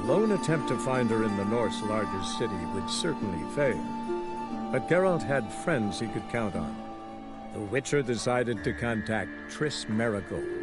lone attempt to find her in the North's largest city would certainly fail. But Geralt had friends he could count on. The Witcher decided to contact Triss Merigold.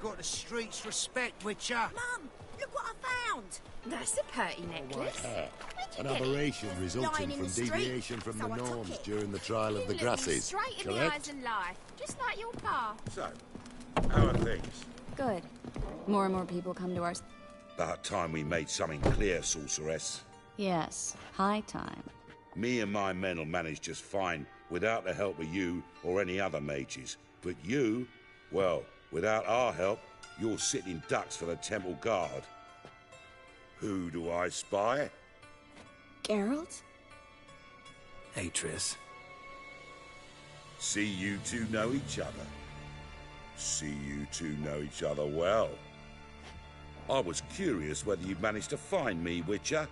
Got the streets respect, Witcher. Mum, look what I found. That's a pretty necklace. An aberration resulting from deviation from the norms during the trial of the grasses. Straight in the eyes and lie, just like your pa. So, how are things? Good. More and more people come to our... About time we made something clear, sorceress. Yes, high time. Me and my men will manage just fine without the help of you or any other mages. But you, well, without our help, you're sitting ducks for the temple guard. Who do I spy? Geralt? Hey, Triss. See you two know each other. See you two know each other well. I was curious whether you'd managed to find me, Witcher.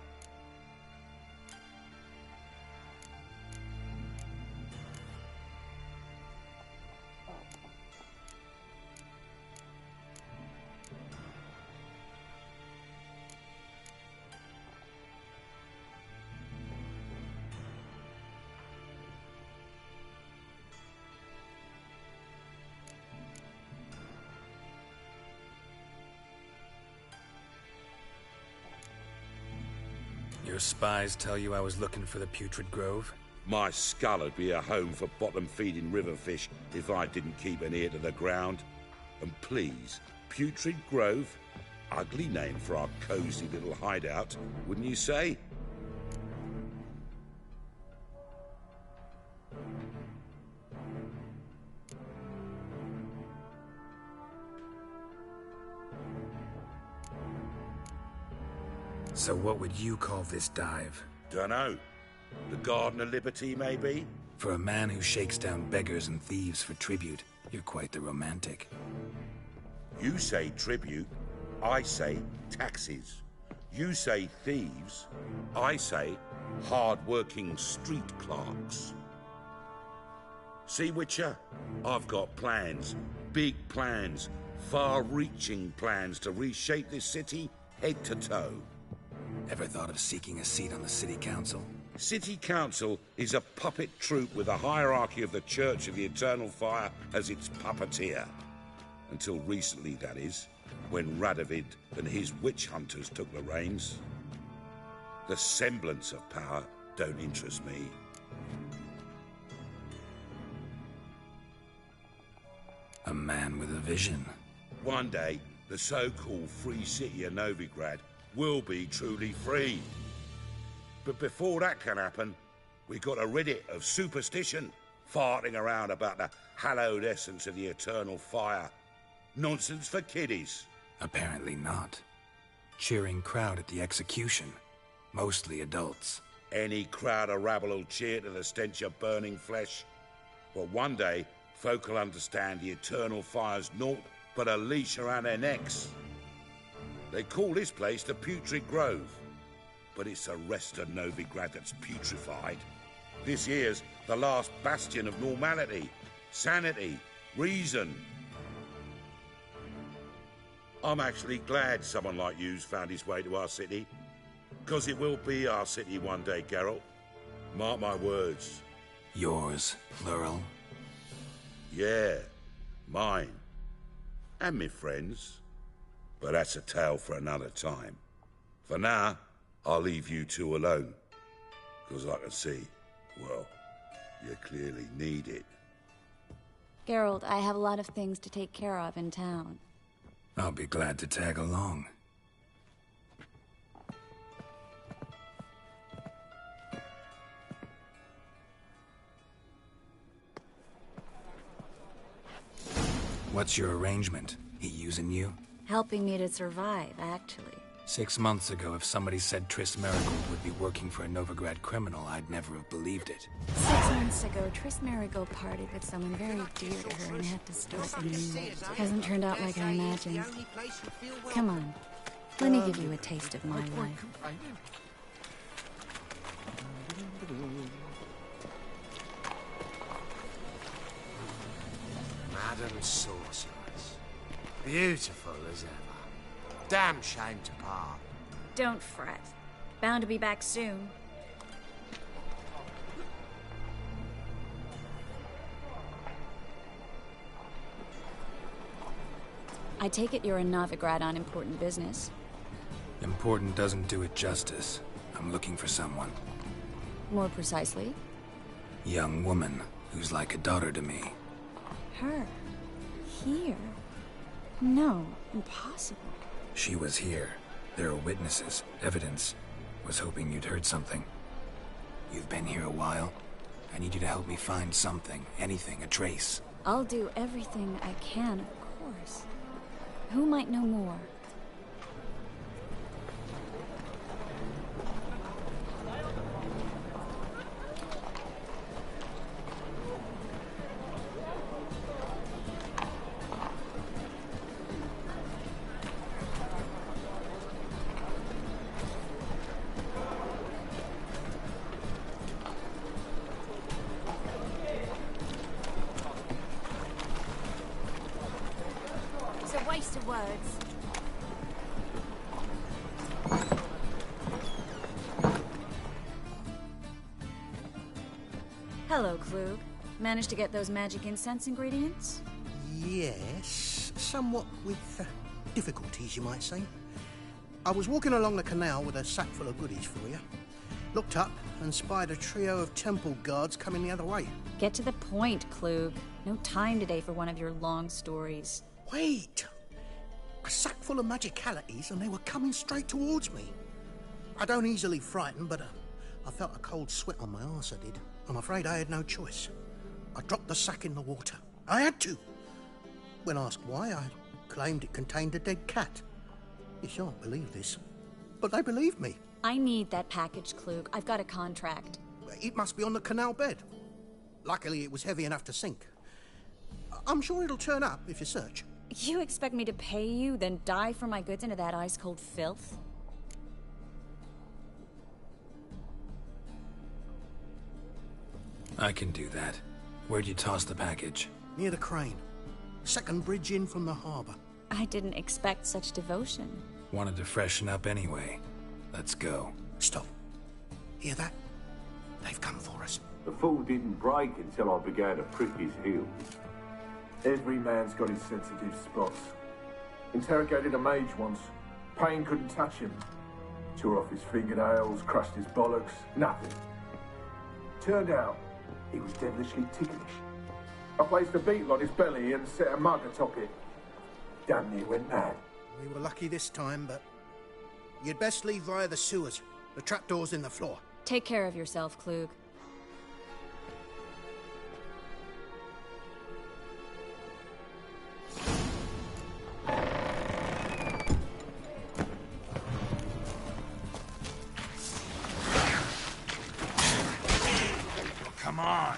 Your spies tell you I was looking for the Putrid Grove? My skull would be a home for bottom-feeding river fish if I didn't keep an ear to the ground. And please, Putrid Grove? Ugly name for our cozy little hideout, wouldn't you say? So what would you call this dive? Dunno. The Garden of Liberty, maybe? For a man who shakes down beggars and thieves for tribute, you're quite the romantic. You say tribute, I say taxes. You say thieves, I say hard-working street clerks. See, Witcher? I've got plans, big plans, far-reaching plans to reshape this city head to toe. Ever thought of seeking a seat on the city council? City council is a puppet troupe with a hierarchy of the Church of the Eternal Fire as its puppeteer. Until recently, that is, when Radovid and his witch hunters took the reins. The semblance of power don't interest me. A man with a vision. One day, the so-called free city of Novigrad will be truly free. But before that can happen, we got to rid it of superstition, farting around about the hallowed essence of the eternal fire. Nonsense for kiddies. Apparently not. Cheering crowd at the execution. Mostly adults. Any crowd of rabble will cheer to the stench of burning flesh. But one day, folk will understand the eternal fire's naught but a leash around their necks. They call this place the Putrid Grove, but it's the rest of Novigrad that's putrefied. This year's the last bastion of normality, sanity, reason. I'm actually glad someone like you's found his way to our city, because it will be our city one day, Geralt. Mark my words. Yours, plural? Yeah, mine. And me friends. But that's a tale for another time. For now, I'll leave you two alone. Because I can see, well, you clearly need it. Geralt, I have a lot of things to take care of in town. I'll be glad to tag along. What's your arrangement? He using you? Helping me to survive, actually. 6 months ago, if somebody said Triss Marigold would be working for a Novigrad criminal, I'd never have believed it. 6 months ago, Triss Marigold parted with someone very dear to her and had to start anew. Hasn't turned out like I imagined. Come on, let me give you a taste of my life. Madam Sorceress. Beautiful as ever. Damn shame to part. Don't fret. Bound to be back soon. I take it you're a Novigrad on important business. Important doesn't do it justice. I'm looking for someone. More precisely? Young woman who's like a daughter to me. Her? Here? No, impossible. She was here. There are witnesses, evidence. Was hoping you'd heard something. You've been here a while. I need you to help me find something, anything, a trace. I'll do everything I can, of course. Who might know more? Waste of words. Hello, Klug. Managed to get those magic incense ingredients? Yes, somewhat with difficulties, you might say. I was walking along the canal with a sack full of goodies for you. Looked up and spied a trio of temple guards coming the other way. Get to the point, Klug. No time today for one of your long stories. Wait! A sack full of magicalities and they were coming straight towards me. I don't easily frighten, but I felt a cold sweat on my arse, I did. I'm afraid I had no choice. I dropped the sack in the water. I had to. When asked why, I claimed it contained a dead cat. You shan't believe this, but they believed me. I need that package, Klug. I've got a contract. It must be on the canal bed. Luckily, it was heavy enough to sink. I'm sure it'll turn up if you search. You expect me to pay you, then dive for my goods into that ice-cold filth? I can do that. Where'd you toss the package? Near the crane. Second bridge in from the harbour. I didn't expect such devotion. Wanted to freshen up anyway. Let's go. Stop. Hear that? They've come for us. The fool didn't break until I began to prick his heels. Every man's got his sensitive spots. Interrogated a mage once. Pain couldn't touch him. Tore off his fingernails, crushed his bollocks, nothing. Turned out, he was devilishly ticklish. I placed a beetle on his belly and set a mug atop it. Damn near went mad. We were lucky this time, but you'd best leave via the sewers. The trapdoor's in the floor. Take care of yourself, Klug. Come on!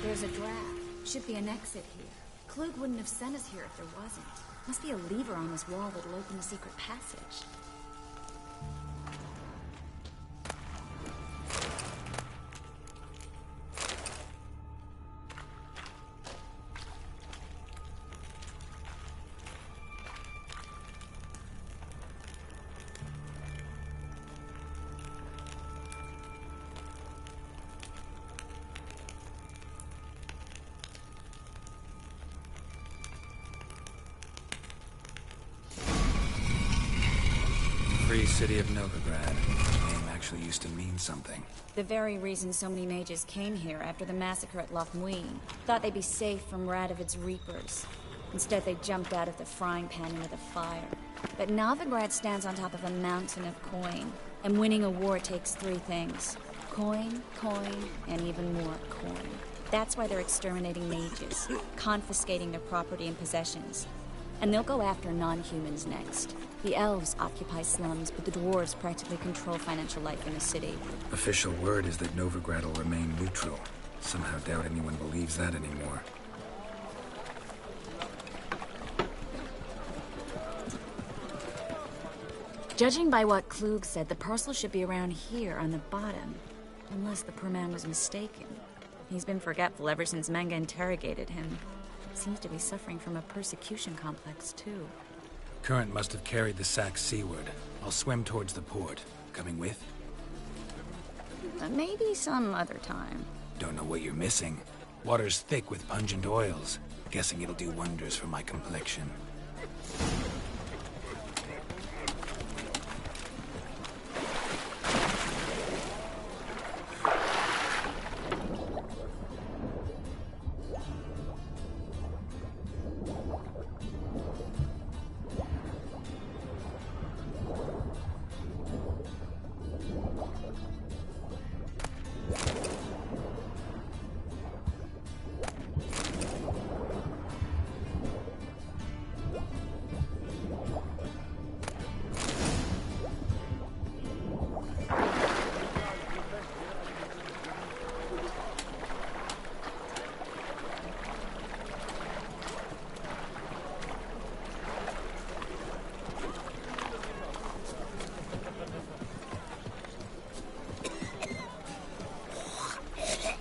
There's a draft. Should be an exit here. Klug wouldn't have sent us here if there wasn't. Must be a lever on this wall that'll open the secret passage. Free city of Novigrad. The name actually used to mean something. The very reason so many mages came here after the massacre at Loch Muin. Thought they'd be safe from Radovid's reapers. Instead, they jumped out of the frying pan into the fire. But Novigrad stands on top of a mountain of coin. And winning a war takes three things. Coin, and even more coin. That's why they're exterminating mages, confiscating their property and possessions. And they'll go after non-humans next. The elves occupy slums, but the dwarves practically control financial life in the city. Official word is that Novigrad will remain neutral. Somehow doubt anyone believes that anymore. Judging by what Klug said, the parcel should be around here on the bottom. Unless the poor man was mistaken. He's been forgetful ever since Manga interrogated him. Seems to be suffering from a persecution complex, too. Current must have carried the sack seaward. I'll swim towards the port. Coming with? Maybe some other time. Don't know what you're missing. Water's thick with pungent oils. Guessing it'll do wonders for my complexion.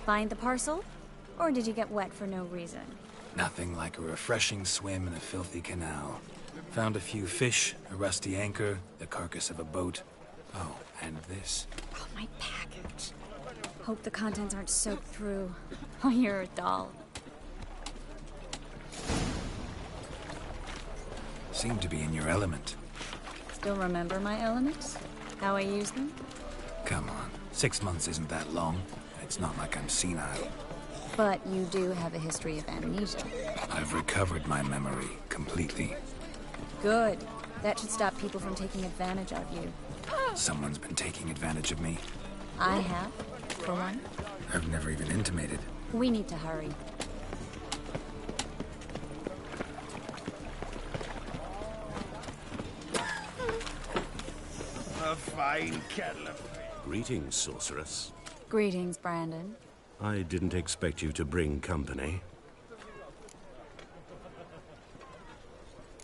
Find the parcel? Or did you get wet for no reason? Nothing like a refreshing swim in a filthy canal. Found a few fish, a rusty anchor, the carcass of a boat. Oh, and this. Oh, my package. Hope the contents aren't soaked through. Oh, you're a doll. Seem to be in your element. Still remember my elements? How I use them? Come on, 6 months isn't that long. It's not like I'm senile. But you do have a history of amnesia. I've recovered my memory completely. Good. That should stop people from taking advantage of you. Someone's been taking advantage of me. I have, for one. I've never even intimated. We need to hurry. A fine kettle of fish. Greetings, sorceress. Greetings, Brandon. I didn't expect you to bring company.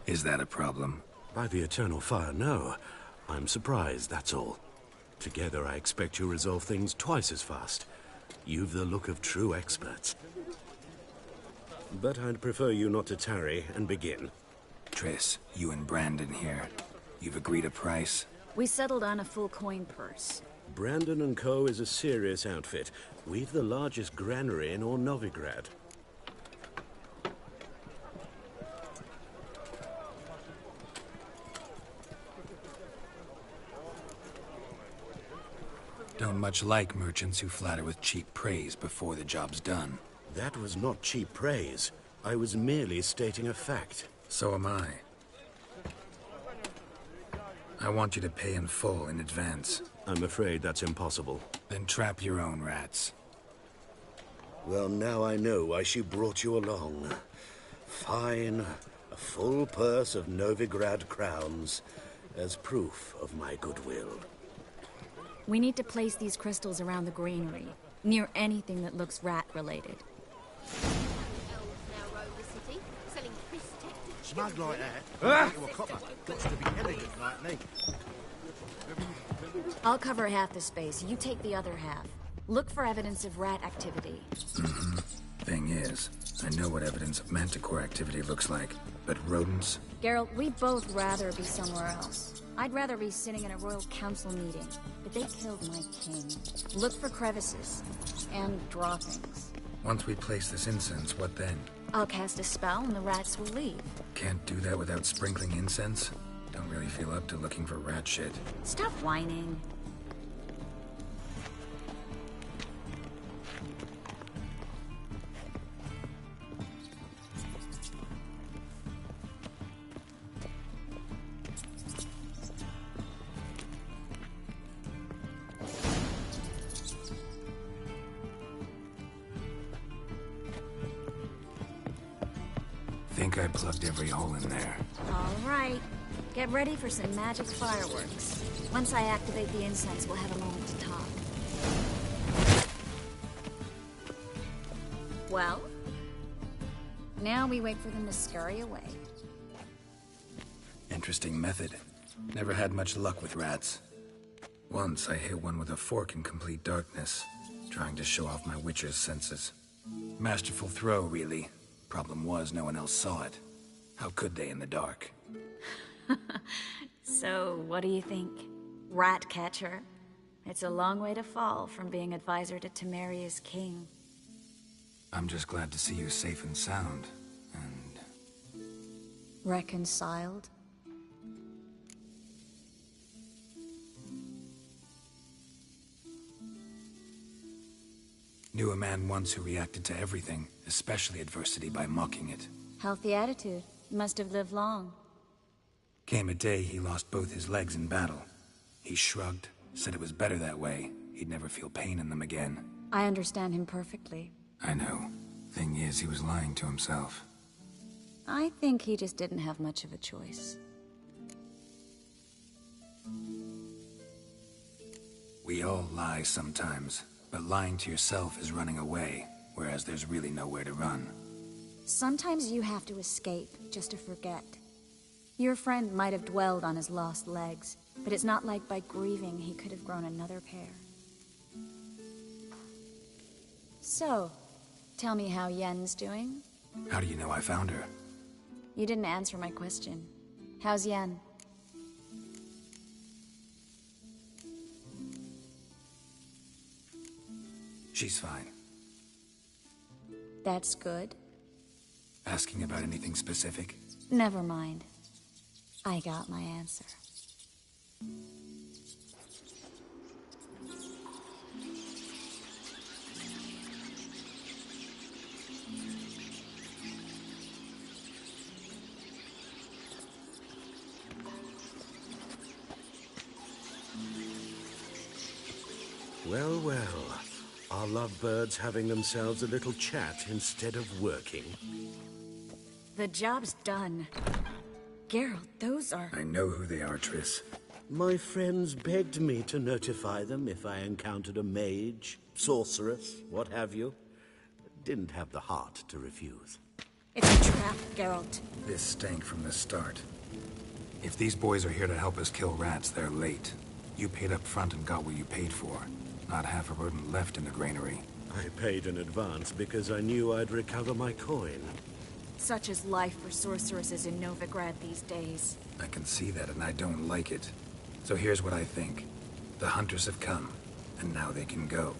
Is that a problem? By the eternal fire, no. I'm surprised, that's all. Together, I expect you resolve things twice as fast. You've the look of true experts. But I'd prefer you not to tarry and begin. Triss, you and Brandon here. You've agreed a price? We settled on a full coin purse. Brandon & Co. is a serious outfit. We've the largest granary in all Novigrad. Don't much like merchants who flatter with cheap praise before the job's done. That was not cheap praise. I was merely stating a fact. So am I. I want you to pay in full in advance. I'm afraid that's impossible. Then trap your own rats. Well, now I know why she brought you along. Fine. A full purse of Novigrad crowns as proof of my goodwill. We need to place these crystals around the granary, near anything that looks rat-related. Smug like that. To a copper. Got to be elegant like me. I'll cover half the space. You take the other half. Look for evidence of rat activity. Mm-hmm. Thing is, I know what evidence of manticore activity looks like, but rodents? Geralt, we'd both rather be somewhere else. I'd rather be sitting in a royal council meeting, but they killed my king. Look for crevices and droppings. Once we place this incense, what then? I'll cast a spell and the rats will leave. Can't do that without sprinkling incense? Don't really feel up to looking for rat shit. Stop whining. think I plugged every hole in there. All right. Get ready for some magic fireworks. Once I activate the incense, we'll have a moment to talk. Well? Now we wait for them to scurry away. Interesting method. Never had much luck with rats. Once I hit one with a fork in complete darkness, trying to show off my Witcher's senses. Masterful throw, really. Problem was, no one else saw it. How could they in the dark? So, what do you think? Rat catcher? It's a long way to fall from being advisor to Temeria's king. I'm just glad to see you safe and sound, and... Reconciled? Knew a man once who reacted to everything, especially adversity, by mocking it. Healthy attitude. Must have lived long. Came a day he lost both his legs in battle. He shrugged, said it was better that way. He'd never feel pain in them again. I understand him perfectly. I know. Thing is, he was lying to himself. I think he just didn't have much of a choice. We all lie sometimes, but lying to yourself is running away, whereas there's really nowhere to run. Sometimes you have to escape, just to forget. Your friend might have dwelled on his lost legs, but it's not like by grieving he could have grown another pair. So, tell me how Yen's doing? How do you know I found her? You didn't answer my question. How's Yen? She's fine. That's good. Asking about anything specific? Never mind. I got my answer. Well, well. Are lovebirds having themselves a little chat instead of working? The job's done. Geralt, those are... I know who they are, Triss. My friends begged me to notify them if I encountered a mage, sorceress, what have you. Didn't have the heart to refuse. It's a trap, Geralt. This stank from the start. If these boys are here to help us kill rats, they're late. You paid up front and got what you paid for. Not half a rodent left in the granary. I paid in advance because I knew I'd recover my coin. Such is life for sorceresses in Novigrad these days. I can see that, and I don't like it. So here's what I think. The hunters have come, and now they can go.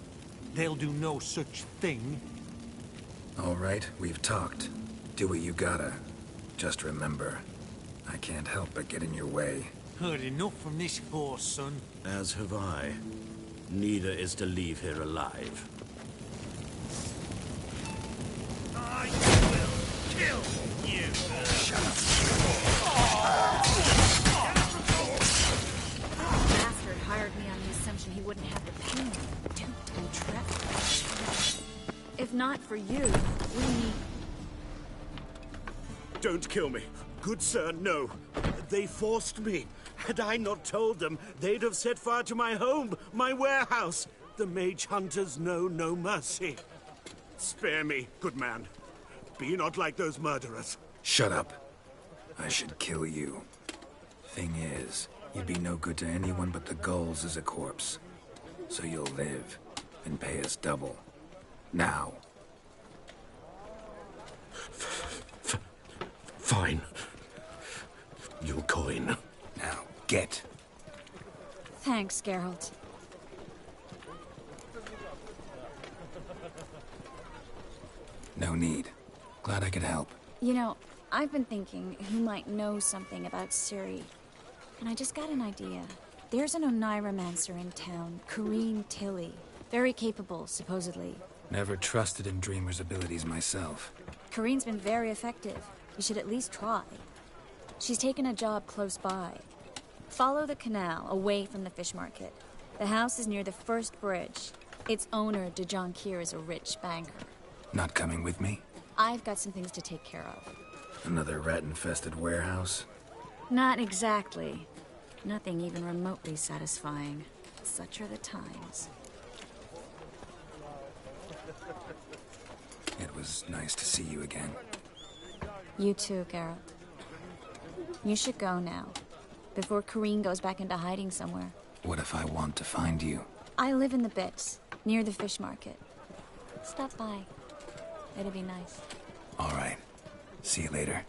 They'll do no such thing. All right, we've talked. Do what you gotta. Just remember, I can't help but get in your way. Heard enough from this horse, son. As have I. Neither is to leave here alive. I will kill you. Shut up. The bastard hired me on the assumption he wouldn't have the pain. Duped and trapped. If not for you, we need... Don't kill me. Good sir, no. They forced me. Had I not told them, they'd have set fire to my home, my warehouse. The mage hunters know no mercy. Spare me, good man. Be not like those murderers. Shut up. I should kill you. Thing is, you'd be no good to anyone but the gulls as a corpse. So you'll live, and pay us double. Now. Fine. Your coin. Now, get. Thanks, Geralt. No need. Glad I could help. You know, I've been thinking who might know something about Ciri. And I just got an idea. There's an Oneiromancer in town, Corrine Tilly. Very capable, supposedly. Never trusted in Dreamer's abilities myself. Corrine's been very effective. You should at least try. She's taken a job close by. Follow the canal, away from the fish market. The house is near the first bridge. Its owner, Dejon Kier, is a rich banker. Not coming with me? I've got some things to take care of. Another rat-infested warehouse? Not exactly. Nothing even remotely satisfying. Such are the times. It was nice to see you again. You too, Geralt. You should go now, before Kareen goes back into hiding somewhere. What if I want to find you? I live in the Bits, near the fish market. Stop by. It'd be nice. All right. See you later.